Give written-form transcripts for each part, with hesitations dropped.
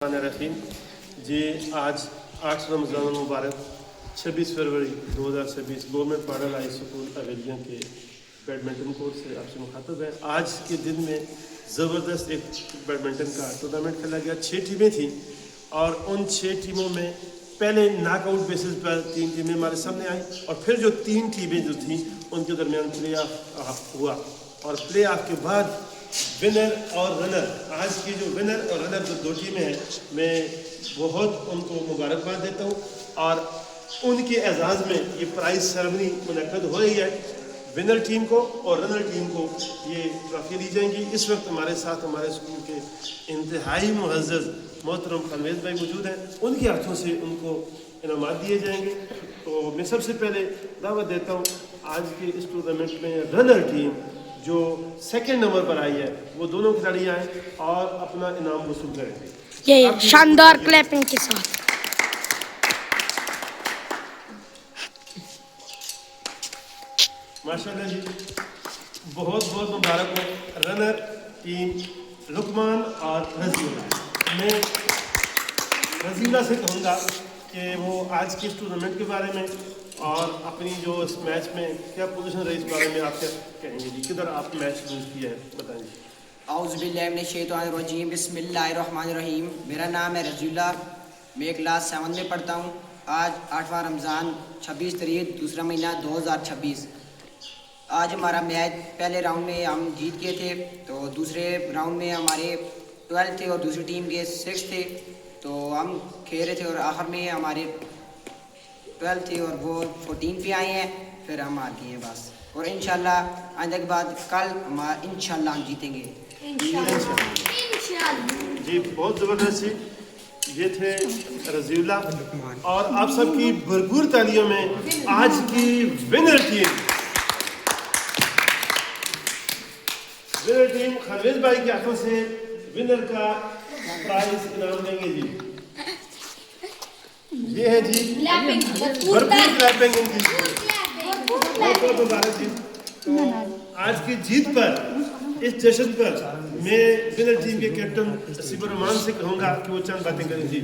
रहीम जी। आज 8 रमज़ान मुबारक 26 फरवरी 2026 government model high school अवेलिया के badminton court से आपसे मुखातब है। आज के दिन में ज़बरदस्त एक बैडमिंटन का टूर्नामेंट खेला गया। 6 टीमें थीं और उन 6 टीमों में पहले नॉकआउट बेसिस पर 3 टीमें हमारे सामने आई और फिर जो 3 टीमें जो थीं उनके दरमियान प्ले ऑफ हुआ और प्ले ऑफ के बाद विनर और रनर, आज की जो विनर और रनर जो 2 टीमें हैं, मैं बहुत उनको मुबारकबाद देता हूँ और उनके एजाज़ में ये प्राइज़ सेरेमनी मुनक़्क़द हो रही है। विनर टीम को और रनर टीम को ये ट्रॉफी दी जाएंगी। इस वक्त हमारे साथ हमारे स्कूल के इंतहाई मुअज़्ज़ज़ मोहतरम खनवेज़ भाई मौजूद हैं, उनके हाथों से उनको इनामात दिए जाएंगे। तो मैं सबसे पहले दावत देता हूँ आज के इस टूर्नामेंट में रनर टीम जो 2nd नंबर पर आई है वो दोनों खिलाड़ी आए और अपना इनाम वसूल करेंगे। ये शानदार क्लैपिंग के साथ माशाल्लाह जी, बहुत बहुत मुबारक हो रनर टीम लुकमान और रजीला। मैं रजीला से कहूँगा कि वो आज के इस टूर्नामेंट के बारे में और अपनी जो इस मैच में क्या पोजीशन रही इस बारे में आप क्या कहेंगे जी? किधर आप मैच लूज़ किया है बताएंगे। औज़ुबिल्लाहिमिनश्शैतानिर्रजीम बिस्मिल्लाहिर्रहमानिर्रहीम। मेरा नाम है रजीला, मैं क्लास 7 में पढ़ता हूँ। आज 8वां रमज़ान 26 तारीख दूसरा महीना 2026। आज हमारा मैच पहले राउंड में हम जीत गए थे, तो दूसरे राउंड में हमारे 12 थे और दूसरी टीम के 6 थे, तो हम खेल रहे थे और आखिर में हमारे 12 थे और वो 14 पे आए हैं, फिर हम हार गए बस। और इंशाल्लाह आइंदा के बाद कल इंशाल्लाह हम जीतेंगे जी। बहुत ज़बरदस्त जी, ये थे रजीला और आप सबकी भरपूर तालियों में आज की विनर टीम खनवेज़ भाई के हाथों से विनर का प्राइज इनाम देंगे जी। ये है जी भरपूर क्लैपिंग इनकी। बहुत मुबारक जी। तो आज की जीत पर, इस जश्न पर मैं विनर टीम के कैप्टन असीबुर रहमान से कहूँगा कि वो चंद बातें करें जी।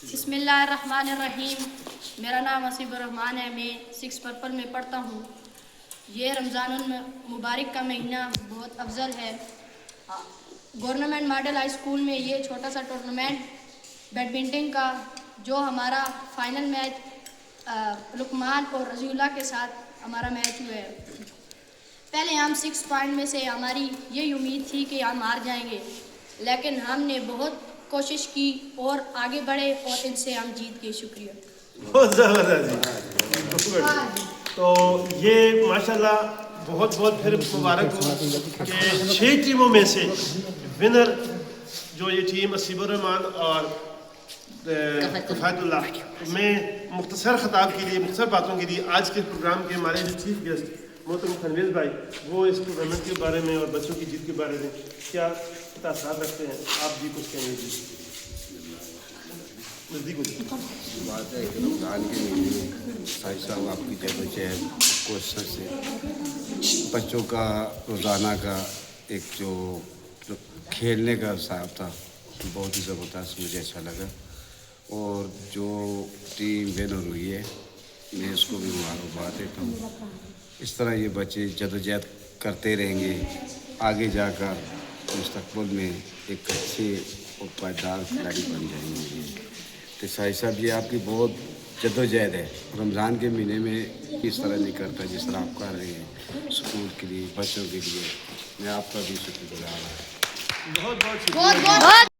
बिस्मिल्लाहिर्रहमानिर्रहीम। मेरा नाम असीबुर रहमान है, मैं 6 पर्पल में पढ़ता हूँ। ये रमज़ानुल मुबारक का महीना बहुत अफजल है। गवर्नमेंट मॉडल हाई स्कूल में ये छोटा सा टूर्नामेंट बैडमिंटन का जो हमारा फाइनल मैच लुकमान और रजीला के साथ हमारा मैच हुआ है। पहले हम 6 पॉइंट में से हमारी ये उम्मीद थी कि हम हार जाएंगे, लेकिन हमने बहुत कोशिश की और आगे बढ़े और इनसे हम जीत गए। शुक्रिया। बहुत ज़बरदस्त जी। तो ये माशाल्लाह बहुत बहुत फिर मुबारक हो कि 6 टीमों में से विनर जो ये टीम असीबुर रहमान और कफ़ायतुल्लाह। मैं मुख्तसर ख़ताब के लिए, मुख्तसर बातों के लिए आज के प्रोग्राम के हमारे जो चीफ गेस्ट मोहतरम खनवेज़ भाई, वो इस टूर्नामेंट के बारे में और बच्चों की जीत के बारे में क्या तासुरात रखते हैं, आप भी कुछ कहेंगे जी? नज़दीक बात है कि रमज़ान के महीने साहिब साहब आपकी जदोजहद कोशिश से बच्चों का रोज़ाना का एक जो खेलने का हिसाब था बहुत ही ज़बरदस्त, मुझे अच्छा लगा। और जो टीम विनर हुई है मैं इसको भी मुबारकबाद देता हूँ। इस तरह ये बच्चे जदोजहद करते रहेंगे, आगे जाकर मुस्तक़बिल में एक अच्छे और पायदार खिलाड़ी बन जाएंगे। तो साहिब साहब ये आपकी बहुत जद्दोजहद है, रमज़ान के महीने में इस तरह नहीं करता जिस तरह आप कर रहे हैं स्कूल के लिए, बच्चों के लिए। मैं आपका भी शुक्रगुज़ार हूँ। बहुत बहुत शुक्रिया।